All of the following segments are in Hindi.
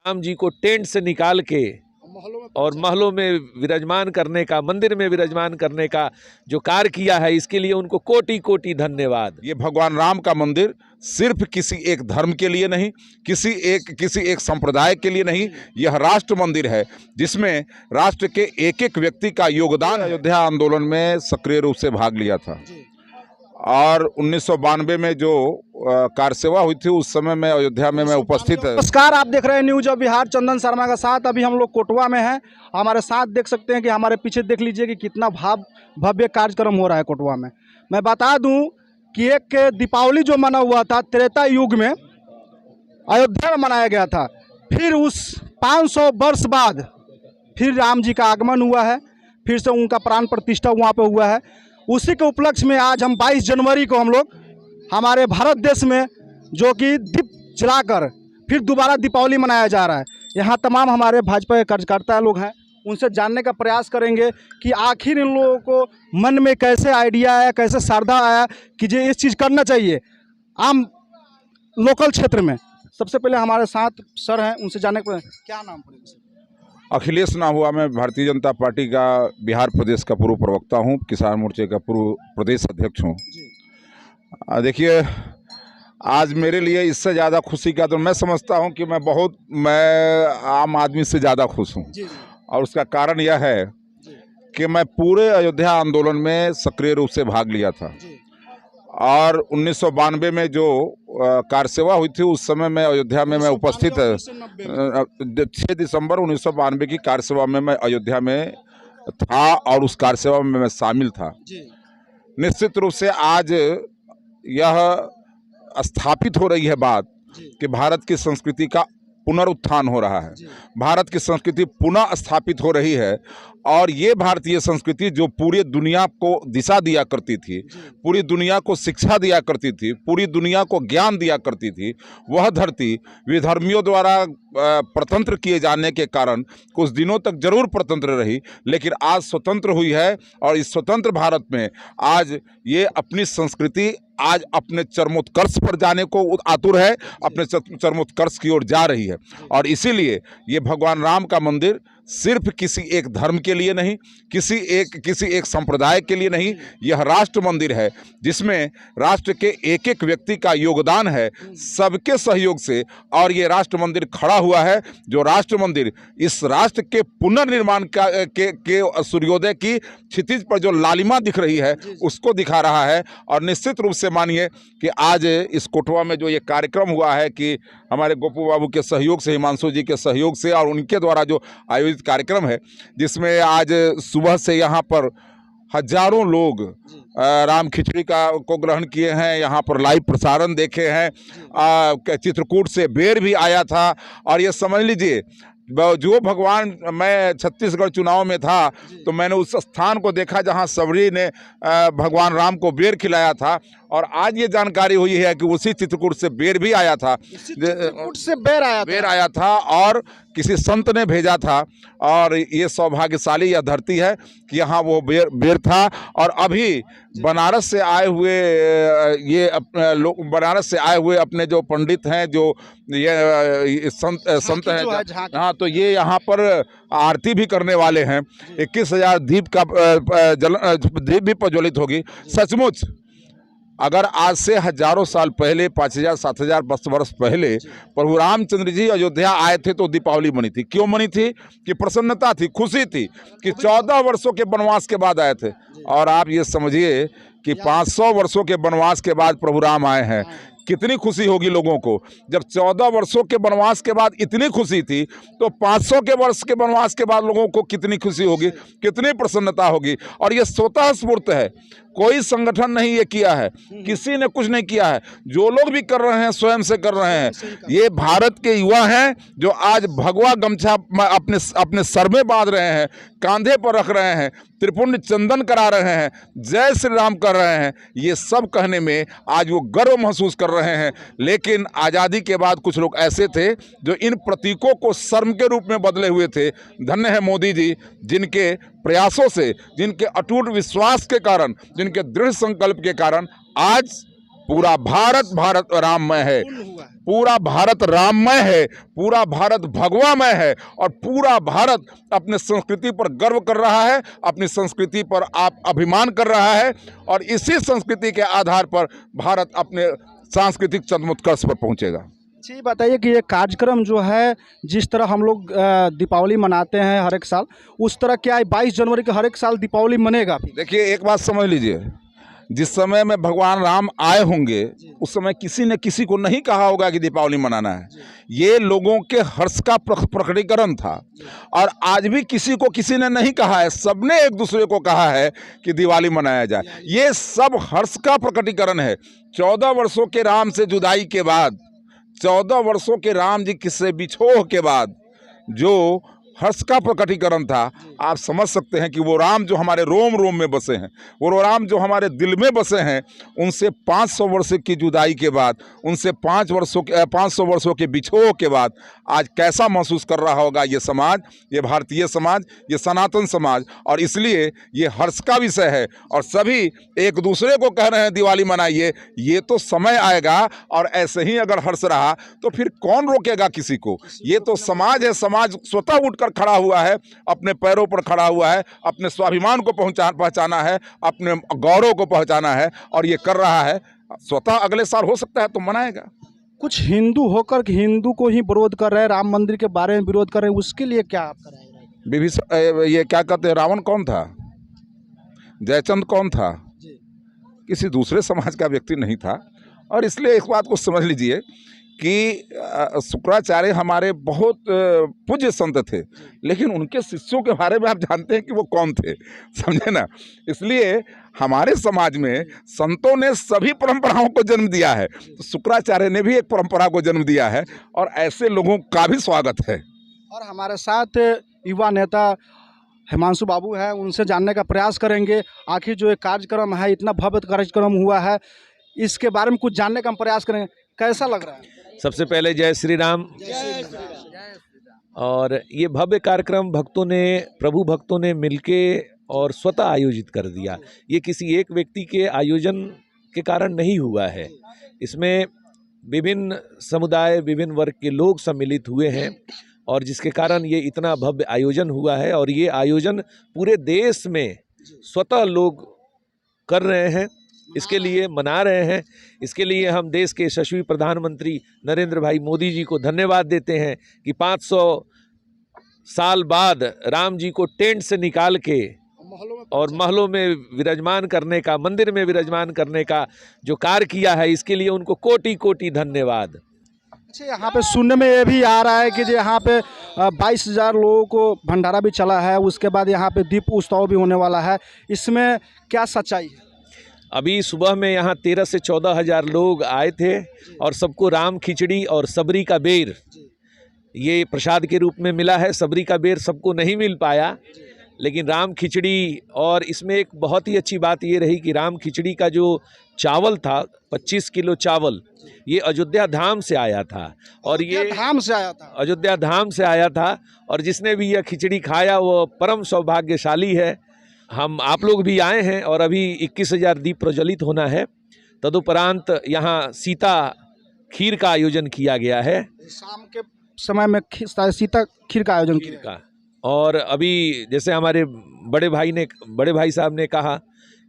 राम जी को टेंट से निकाल के और महलों में विराजमान करने का, मंदिर में विराजमान करने का जो कार्य किया है, इसके लिए उनको कोटि कोटि धन्यवाद। ये भगवान राम का मंदिर सिर्फ किसी एक धर्म के लिए नहीं, किसी एक संप्रदाय के लिए नहीं, यह राष्ट्र मंदिर है जिसमें राष्ट्र के एक एक व्यक्ति का योगदान। अयोध्या आंदोलन में सक्रिय रूप से भाग लिया था और 1992 में जो कार सेवा हुई थी उस समय में अयोध्या में मैं उपस्थित है। नमस्कार, आप देख रहे हैं न्यूज ऑफ बिहार, चंदन शर्मा का साथ। अभी हम लोग कोटवा में हैं। हमारे साथ देख सकते हैं कि हमारे पीछे देख लीजिए कि कितना भव्य कार्यक्रम हो रहा है कोटवा में। मैं बता दूं कि एक दीपावली जो मना हुआ था त्रेता युग में अयोध्या में मनाया गया था, फिर उस 500 वर्ष बाद फिर राम जी का आगमन हुआ है, फिर से उनका प्राण प्रतिष्ठा वहाँ पर हुआ है। उसी के उपलक्ष्य में आज हम 22 जनवरी को हम लोग हमारे भारत देश में जो कि दीप जलाकर फिर दोबारा दीपावली मनाया जा रहा है। यहाँ तमाम हमारे भाजपा के कार्यकर्ता लोग हैं, उनसे जानने का प्रयास करेंगे कि आखिर इन लोगों को मन में कैसे आइडिया आया, कैसे श्रद्धा आया कि ये इस चीज़ करना चाहिए आम लोकल क्षेत्र में। सबसे पहले हमारे साथ सर हैं, उनसे जानने का क्या नाम पड़ेगा? अखिलेश नाहुआ, मैं भारतीय जनता पार्टी का बिहार प्रदेश का पूर्व प्रवक्ता हूँ, किसान मोर्चे का पूर्व प्रदेश अध्यक्ष हूँ। देखिए, आज मेरे लिए इससे ज़्यादा खुशी का तो मैं समझता हूँ कि मैं आम आदमी से ज़्यादा खुश हूँ, और उसका कारण यह है कि मैं पूरे अयोध्या आंदोलन में सक्रिय रूप से भाग लिया था और 1992 में जो कार सेवा हुई थी उस समय में अयोध्या में मैं उपस्थित है। 6 दिसंबर 1992 की कार सेवा में मैं अयोध्या में था और उस कार सेवा में मैं शामिल था। निश्चित रूप से आज यह स्थापित हो रही है बात कि भारत की संस्कृति का पुनरुत्थान हो रहा है, भारत की संस्कृति पुनः स्थापित हो रही है। और ये भारतीय संस्कृति जो पूरी दुनिया को दिशा दिया करती थी, पूरी दुनिया को शिक्षा दिया करती थी, पूरी दुनिया को ज्ञान दिया करती थी, वह धरती विधर्मियों द्वारा प्रतंत्र किए जाने के कारण कुछ दिनों तक जरूर प्रतंत्र रही, लेकिन आज स्वतंत्र हुई है। और इस स्वतंत्र भारत में आज ये अपनी संस्कृति आज अपने चरमोत्कर्ष पर जाने को आतुर है, अपने चरमोत्कर्ष की ओर जा रही है। और इसीलिए ये भगवान राम का मंदिर सिर्फ किसी एक धर्म के लिए नहीं, किसी एक संप्रदाय के लिए नहीं, यह राष्ट्र मंदिर है जिसमें राष्ट्र के एक एक व्यक्ति का योगदान है, सबके सहयोग से। और ये राष्ट्र मंदिर खड़ा हुआ है, जो राष्ट्र मंदिर इस राष्ट्र के पुनर्निर्माण के सूर्योदय की क्षितिज पर जो लालिमा दिख रही है उसको दिखा रहा है। और निश्चित रूप से मानिए कि आज इस कोटवा में जो ये कार्यक्रम हुआ है कि हमारे गोपू बाबू के सहयोग से, हिमांशु जी के सहयोग से और उनके द्वारा जो आयोजित कार्यक्रम है, जिसमें आज सुबह से यहाँ पर हजारों लोग राम खिचड़ी को ग्रहण किए हैं, यहाँ पर लाइव प्रसारण देखे हैं। चित्रकूट से बेर भी आया था। और ये समझ लीजिए जो भगवान, मैं छत्तीसगढ़ चुनाव में था तो मैंने उस स्थान को देखा जहां सबरी ने भगवान राम को बेर खिलाया था। और आज ये जानकारी हुई है कि उसी चित्रकूट से बेर भी आया था, चित्रकूट से बेर आया था और किसी संत ने भेजा था। और ये सौभाग्यशाली यह धरती है कि यहाँ वो बेर था। और अभी बनारस से आए हुए अपने जो पंडित हैं, जो ये संत हैं, हाँ, तो ये यहाँ पर आरती भी करने वाले हैं। 21,000 दीप भी प्रज्वलित होगी। सचमुच अगर आज से हजारों साल पहले, 5,000-7,000 वर्ष पहले प्रभु रामचंद्र जी अयोध्या आए थे तो दीपावली मनी थी। क्यों मनी थी? कि प्रसन्नता थी, खुशी थी कि 14 वर्षों के वनवास के बाद आए थे। और आप ये समझिए कि 500 वर्षों के वनवास के बाद प्रभु राम आए हैं। कितनी खुशी होगी लोगों को। जब 14 वर्षों के वनवास के बाद इतनी खुशी थी तो 500 के वर्ष के वनवास के बाद लोगों को कितनी खुशी होगी, कितनी प्रसन्नता होगी। और ये स्वतः स्फूर्त है, कोई संगठन नहीं ये किया है, किसी ने कुछ नहीं किया है। जो लोग भी कर रहे हैं स्वयं से कर रहे हैं। ये भारत के युवा हैं जो आज भगवा गमछा अपने सर में बांध रहे हैं, कांधे पर रख रहे हैं, त्रिपुंड चंदन करा रहे हैं, जय श्री राम कर रहे हैं। ये सब कहने में आज वो गर्व महसूस कर रहे हैं। लेकिन आज़ादी के बाद कुछ लोग ऐसे थे जो इन प्रतीकों को शर्म के रूप में बदले हुए थे। धन्य है मोदी जी, जिनके प्रयासों से, जिनके अटूट विश्वास के कारण, जिनके दृढ़ संकल्प के कारण आज पूरा भारत राममय है। पूरा भारत राममय है, पूरा भारत भगवामय है और पूरा भारत अपने संस्कृति पर गर्व कर रहा है, अपनी संस्कृति पर आप अभिमान कर रहा है और इसी संस्कृति के आधार पर भारत अपने सांस्कृतिक चरमोत्कर्ष पर पहुंचेगा। जी बताइए कि ये कार्यक्रम जो है, जिस तरह हम लोग दीपावली मनाते हैं हर एक साल, उस तरह क्या 22 जनवरी को हर एक साल दीपावली मनेगा? देखिए, एक बात समझ लीजिए, जिस समय में भगवान राम आए होंगे उस समय किसी ने किसी को नहीं कहा होगा कि दीपावली मनाना है। ये लोगों के हर्ष का प्रकटीकरण था और आज भी किसी को किसी ने नहीं कहा है, सबने एक दूसरे को कहा है कि दिवाली मनाया जाए। ये सब हर्ष का प्रकटीकरण है। 14 वर्षों के राम से जुदाई के बाद, 14 वर्षों के राम जी किससे बिछोह के बाद जो हर्ष का प्रकटीकरण था, आप समझ सकते हैं कि वो राम जो हमारे रोम रोम में बसे हैं, वो राम जो हमारे दिल में बसे हैं, उनसे 500 वर्ष की जुदाई के बाद, उनसे 500 वर्षों के बिछोह के बाद आज कैसा महसूस कर रहा होगा ये समाज, ये भारतीय समाज, ये सनातन समाज। और इसलिए ये हर्ष का विषय है और सभी एक दूसरे को कह रहे हैं दिवाली मनाइए। ये तो समय आएगा और ऐसे ही अगर हर्ष रहा तो फिर कौन रोकेगा किसी को। ये तो समाज है, समाज स्वतः उठकर खड़ा हुआ है, अपने पैरों पर खड़ा हुआ है, अपने स्वाभिमान को पहचाना है, अपने गौरव को पहचाना है और ये कर रहा है। स्वतः अगले साल हो सकता है तो मनाएगा। कुछ हिंदू होकर के हिंदू को ही विरोध कर रहे हैं, राम मंदिर के बारे में विरोध कर रहे हैं, उसके लिए क्या आपका राय? ये क्या कहते हैं, रावण कौन था, जयचंद कौन था? किसी दूसरे समाज का व्यक्ति नहीं था। और इसलिए इस बात को समझ लीजिए कि शुक्राचार्य हमारे बहुत पूज्य संत थे, लेकिन उनके शिष्यों के बारे में आप जानते हैं कि वो कौन थे, समझे ना। इसलिए हमारे समाज में संतों ने सभी परंपराओं को जन्म दिया है, तो शुक्राचार्य ने भी एक परंपरा को जन्म दिया है और ऐसे लोगों का भी स्वागत है। और हमारे साथ युवा नेता हिमांशु बाबू है, उनसे जानने का प्रयास करेंगे आखिर जो एक कार्यक्रम है, इतना भव्य कार्यक्रम हुआ है, इसके बारे में कुछ जानने का हम प्रयास करेंगे। कैसा लग रहा है? सबसे पहले जय श्री राम। और ये भव्य कार्यक्रम प्रभु भक्तों ने मिलके और स्वतः आयोजित कर दिया। ये किसी एक व्यक्ति के आयोजन के कारण नहीं हुआ है। इसमें विभिन्न समुदाय, विभिन्न वर्ग के लोग सम्मिलित हुए हैं और जिसके कारण ये इतना भव्य आयोजन हुआ है। और ये आयोजन पूरे देश में स्वतः लोग कर रहे हैं, इसके लिए मना रहे हैं। इसके लिए हम देश के यशस्वी प्रधानमंत्री नरेंद्र भाई मोदी जी को धन्यवाद देते हैं कि 500 साल बाद राम जी को टेंट से निकाल के और महलों में विराजमान करने का, मंदिर में विराजमान करने का जो कार्य किया है, इसके लिए उनको कोटि कोटि धन्यवाद। अच्छा, यहाँ पे सुनने में ये भी आ रहा है कि जो यहाँ पे 22,000 लोगों को भंडारा भी चला है, उसके बाद यहाँ पे दीप उत्सव भी होने वाला है, इसमें क्या सच्चाई है? अभी सुबह में यहाँ 13 से 14 हज़ार लोग आए थे और सबको राम खिचड़ी और सबरी का बेर ये प्रसाद के रूप में मिला है। सबरी का बेर सबको नहीं मिल पाया, लेकिन राम खिचड़ी, और इसमें एक बहुत ही अच्छी बात ये रही कि राम खिचड़ी का जो चावल था, 25 किलो चावल, ये अयोध्या धाम से आया था। और ये धाम से आया था, अयोध्या धाम से आया था। और जिसने भी यह खिचड़ी खाया वो परम सौभाग्यशाली है। हम आप लोग भी आए हैं और अभी 21,000 दीप प्रज्वलित होना है। तदुपरांत यहाँ सीता खीर का आयोजन किया गया है। शाम के समय में सीता खीर का आयोजन किया। और अभी जैसे हमारे बड़े भाई साहब ने कहा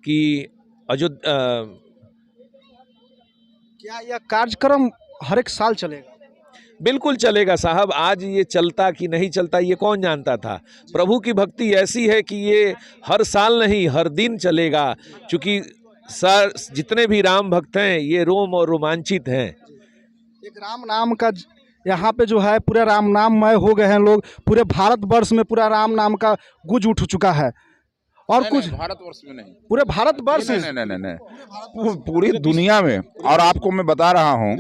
कि क्या यह कार्यक्रम हर एक साल चलेगा? बिल्कुल चलेगा साहब। आज ये चलता कि नहीं चलता ये कौन जानता था। प्रभु की भक्ति ऐसी है कि ये हर साल नहीं, हर दिन चलेगा। क्योंकि जितने भी राम भक्त हैं ये रोम और रोमांचित हैं। एक राम नाम का यहाँ पे जो है पूरे राम नाममय हो गए हैं लोग। पूरे भारतवर्ष में पूरा राम नाम का गूंज उठ चुका है। और नहीं, कुछ भारतवर्ष में नहीं, पूरे भारतवर्ष में नहीं, पूरी दुनिया में। और आपको मैं बता रहा हूँ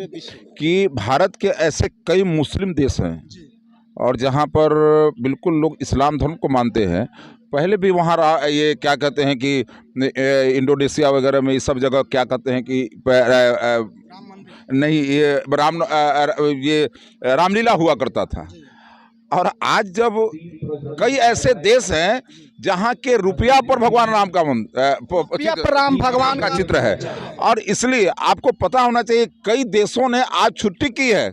कि भारत के ऐसे कई मुस्लिम देश हैं और जहाँ पर बिल्कुल लोग इस्लाम धर्म को मानते हैं। पहले भी वहाँ ये क्या कहते हैं कि इंडोनेशिया वगैरह में ये सब जगह क्या कहते हैं कि नहीं, ये रामलीला हुआ करता था। और आज जब कई ऐसे देश हैं जहाँ के रुपया पर भगवान राम का रुपया पर राम भगवान का चित्र है, और इसलिए आपको पता होना चाहिए कई देशों ने आज छुट्टी की है।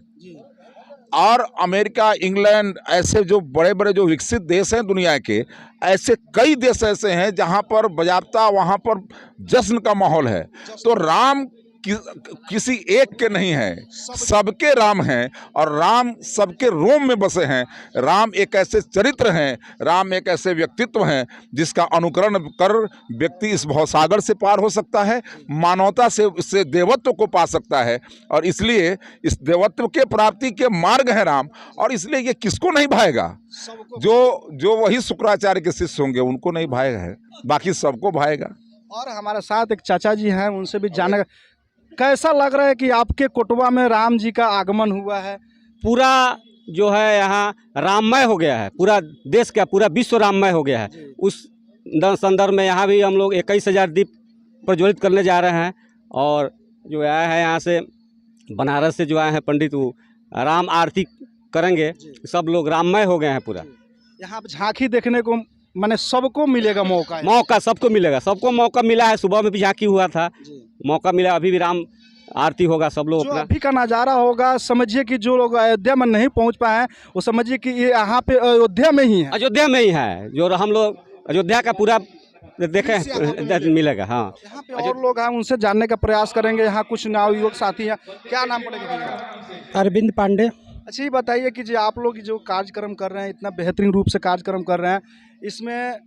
और अमेरिका, इंग्लैंड, ऐसे जो बड़े बड़े जो विकसित देश हैं दुनिया के, ऐसे कई देश ऐसे हैं जहाँ पर बजाबता वहाँ पर जश्न का माहौल है। तो राम किसी एक के नहीं है, सबके राम हैं, और राम सबके रोम में बसे हैं। राम एक ऐसे चरित्र हैं, राम एक ऐसे व्यक्तित्व हैं जिसका अनुकरण कर व्यक्ति इस भवसागर से पार हो सकता है, मानवता से देवत्व को पा सकता है। और इसलिए इस देवत्व के प्राप्ति के मार्ग है राम, और इसलिए ये किसको नहीं भाएगा? जो वही शुक्राचार्य के शिष्य होंगे उनको नहीं भाएगा है, बाकी सबको भाएगा। और हमारे साथ एक चाचा जी हैं, उनसे भी जानने कैसा लग रहा है कि आपके कोटवा में राम जी का आगमन हुआ है? पूरा जो है यहाँ राममय हो गया है, पूरा देश का पूरा विश्व राममय हो गया है। उस संदर्भ में यहाँ भी हम लोग 21,000 दीप प्रज्वलित करने जा रहे हैं। और जो आया है यहाँ से बनारस से जो आए हैं पंडित, वो राम आरती करेंगे। सब लोग राममय हो गए हैं पूरा। यहाँ पे झांकी देखने को माने सबको मिलेगा मौका सबको मिलेगा, सबको मौका मिला है। सुबह में भी झांकी हुआ था, मौका मिला। अभी भी राम आरती होगा, सब लोग जो अभी का नज़ारा होगा। समझिए कि जो लोग अयोध्या में नहीं पहुंच पाए हैं वो समझिए कि ये यहाँ पे अयोध्या में ही है। अयोध्या में ही है, जो हम लोग अयोध्या का पूरा देखें मिलेगा। हाँ, यहाँ पे और लोग हैं, उनसे जानने का प्रयास करेंगे। यहाँ कुछ नवयुवक साथी हैं। क्या नाम पड़ेगा भैया? अरविंद पांडे। अच्छा, ये बताइए कि जो आप लोग जो कार्यक्रम कर रहे हैं, इतना बेहतरीन रूप से कार्यक्रम कर रहे हैं, इसमें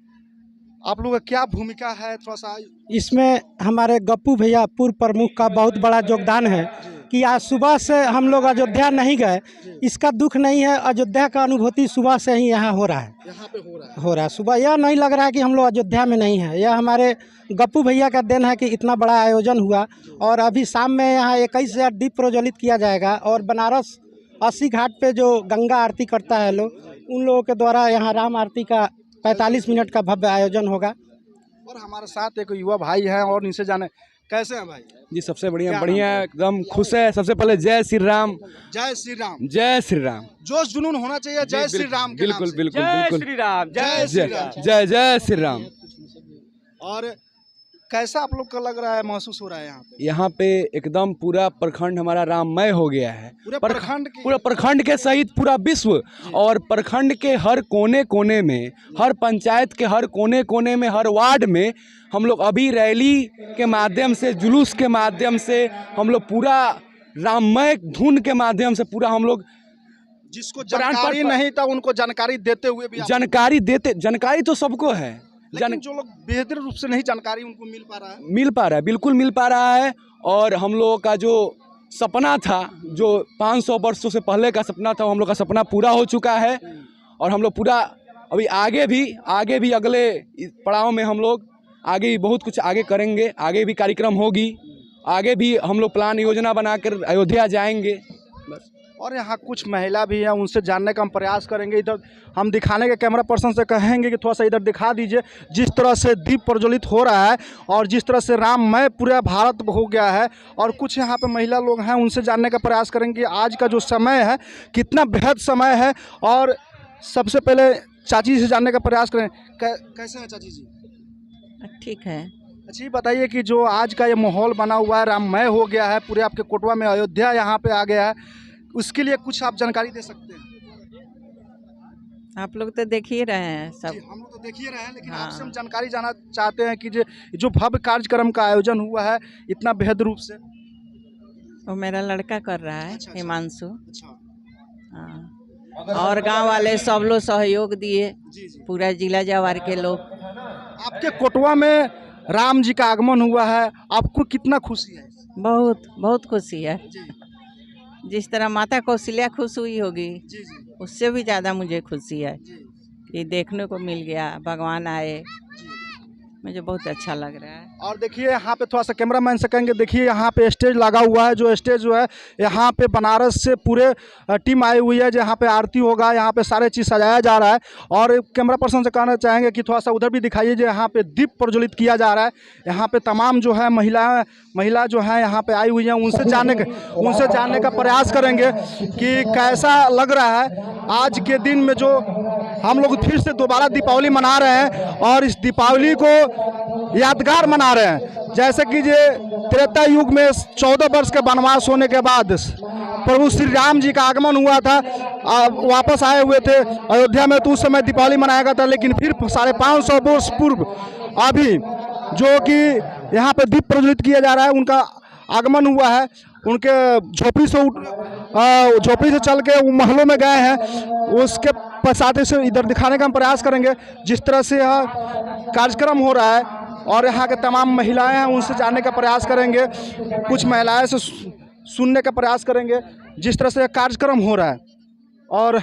आप लोगों का क्या भूमिका है? थोड़ा सा इसमें हमारे गप्पू भैया पूर्व प्रमुख का बहुत बड़ा योगदान है कि आज सुबह से हम लोग अयोध्या नहीं गए। इसका दुख नहीं है, अयोध्या का अनुभूति सुबह से ही यहाँ हो रहा है। यहाँ पे हो रहा है सुबह। यह नहीं लग रहा है कि हम लोग अयोध्या में नहीं हैं। यह हमारे गप्पू भैया का देन है कि इतना बड़ा आयोजन हुआ। और अभी शाम में यहाँ 21,000 दीप प्रज्वलित किया जाएगा। और बनारस 80 घाट पे जो गंगा आरती करता है लोग, उन लोगों के द्वारा यहाँ राम आरती का 45 मिनट का भव्य आयोजन होगा। और हमारे साथ एक युवा भाई हैं, और इनसे जाने कैसे हैं भाई? जी सबसे बढ़िया एकदम खुश है। सबसे पहले जय श्री राम। जय श्री राम। जय श्री राम। जोश जुनून होना चाहिए जय श्री राम के नाम बिल्कुल से। बिल्कुल जय बिल्कुल। श्री राम, जय श्री राम। जय जय श्री राम। और कैसा आप लोग का लग रहा है, महसूस हो रहा है यहाँ पे? यहाँ पे एकदम पूरा प्रखंड हमारा राममय हो गया है। पूरा प्रखंड के सहित पूरा विश्व, और प्रखंड के हर कोने कोने में, हर पंचायत के हर कोने कोने में, हर वार्ड में हम लोग अभी रैली के माध्यम से, जुलूस के माध्यम से, हम लोग पूरा राममय धुन के माध्यम से पूरा हम लोग, जिसको जानकारी नहीं था उनको जानकारी देते हुए भी जानकारी तो सबको है, लेकिन जो लोग बेहतर रूप से नहीं जानकारी उनको मिल पा रहा है, बिल्कुल मिल पा रहा है। और हम लोगों का जो सपना था, जो 500 वर्षों से पहले का सपना था, हम लोग का सपना पूरा हो चुका है। और हम लोग पूरा अभी आगे भी अगले पड़ाव में हम लोग आगे भी बहुत कुछ आगे करेंगे। आगे भी कार्यक्रम होगी, आगे भी हम लोग प्लान योजना बनाकर अयोध्या जाएंगे बस। और यहाँ कुछ महिला भी हैं, उनसे जानने का हम प्रयास करेंगे। इधर हम दिखाने के कैमरा पर्सन से कहेंगे कि थोड़ा सा इधर दिखा दीजिए, जिस तरह से दीप प्रज्वलित हो रहा है और जिस तरह से राममय पूरा भारत हो गया है। और कुछ यहाँ पे महिला लोग हैं, उनसे जानने का प्रयास करेंगे कि आज का जो समय है कितना बेहद समय है। और सबसे पहले चाची से जानने का प्रयास करें। कैसे हैं चाची जी? ठीक है। अच्छा, ये बताइए कि जो आज का ये माहौल बना हुआ है, राममय हो गया है, पूरे आपके कोटवा में अयोध्या यहाँ पे आ गया है, उसके लिए कुछ आप जानकारी दे सकते हैं? आप लोग तो देख ही रहे हैं सब। हम लोग तो देख ही रहे हैं, लेकिन हाँ। आपसे हम जानकारी जानना चाहते हैं कि जो भव्य कार्यक्रम का आयोजन हुआ है इतना बेहद रूप से। वो मेरा लड़का कर रहा है, अच्छा। हिमांशु। अच्छा। हाँ। और गांव वाले सब लोग सहयोग दिए, जी जी। पूरा जिला जवार के लोग। आपके कोटवा में राम जी का आगमन हुआ है, आपको कितना खुशी है? बहुत बहुत खुशी है। जी जिस तरह माता कौशल्या खुश हुई होगी, जी जी उससे भी ज़्यादा मुझे खुशी है जी कि देखने को मिल गया, भगवान आए। मुझे बहुत अच्छा लग रहा है। और देखिए यहाँ पे थोड़ा सा कैमरा मैन से कहेंगे, देखिए यहाँ पे स्टेज लगा हुआ है, जो स्टेज जो है यहाँ पे बनारस से पूरे टीम आई हुई है, जहाँ पे आरती होगा, यहाँ पे सारे चीज़ सजाया जा रहा है। और कैमरा पर्सन से कहना चाहेंगे कि थोड़ा सा उधर भी दिखाइए, जो यहाँ पे दीप प्रज्वलित किया जा रहा है। यहाँ पे तमाम जो है महिला जो है यहाँ पे आई हुई हैं, उनसे जानने का प्रयास करेंगे कि कैसा लग रहा है आज के दिन में जो हम लोग फिर से दोबारा दीपावली मना रहे हैं और इस दीपावली को यादगार मना रहे हैं। जैसे कि ये त्रेता युग में 14 वर्ष के वनवास होने के बाद प्रभु श्री राम जी का आगमन हुआ था, वापस आए हुए थे अयोध्या में, तो उस समय दीपावली मनाया गया था। लेकिन फिर 550 वर्ष पूर्व अभी जो कि यहाँ पे दीप प्रज्वलित किया जा रहा है, उनका आगमन हुआ है। उनके झोपड़ी से चल के वो महलों में गए हैं, उसके पश्चात से इधर दिखाने का हम प्रयास करेंगे जिस तरह से यह कार्यक्रम हो रहा है। और यहाँ के तमाम महिलाएं हैं, उनसे जानने का प्रयास करेंगे, कुछ महिलाएं से सुनने का प्रयास करेंगे जिस तरह से यह कार्यक्रम हो रहा है। और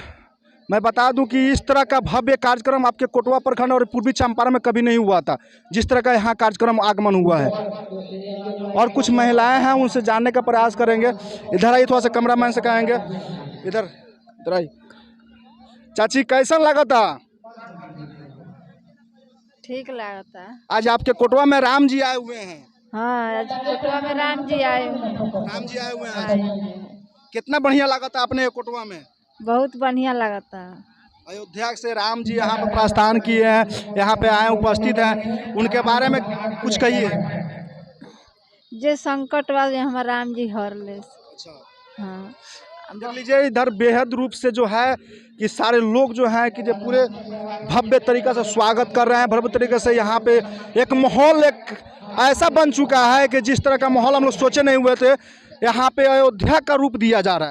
मैं बता दूं कि इस तरह का भव्य कार्यक्रम आपके कोटवा प्रखंड और पूर्वी चंपारण में कभी नहीं हुआ था, जिस तरह का यहाँ कार्यक्रम आगमन हुआ है। और कुछ महिलाएं हैं, उनसे जानने का प्रयास करेंगे। इधर आइए, थोड़ा सा कैमरामैन से कहेंगे, इधर आइए। चाची कैसा लगा था? ठीक लगता। आज आपके कोटवा में राम जी आए हुए हैं। हाँ, आज कोटवा में राम जी आए हुए हैं। आज कितना बढ़िया लगा था अपने कोटवा में? बहुत बढ़िया लगता। अयोध्या से राम जी यहाँ पे प्रस्थान किए हैं, यहाँ पे आए उपस्थित हैं, उनके बारे में कुछ कहिए। जे संकट वाले हमारे राम जी हर ले। अच्छा, हाँ, देख लीजिए इधर बेहद रूप से जो है कि सारे लोग जो हैं कि जो पूरे भव्य तरीक़े से स्वागत कर रहे हैं, भव्य तरीके से यहाँ पे एक माहौल एक ऐसा बन चुका है कि जिस तरह का माहौल हम लोग सोचे नहीं हुए थे, यहाँ पे अयोध्या का रूप दिया जा रहा है।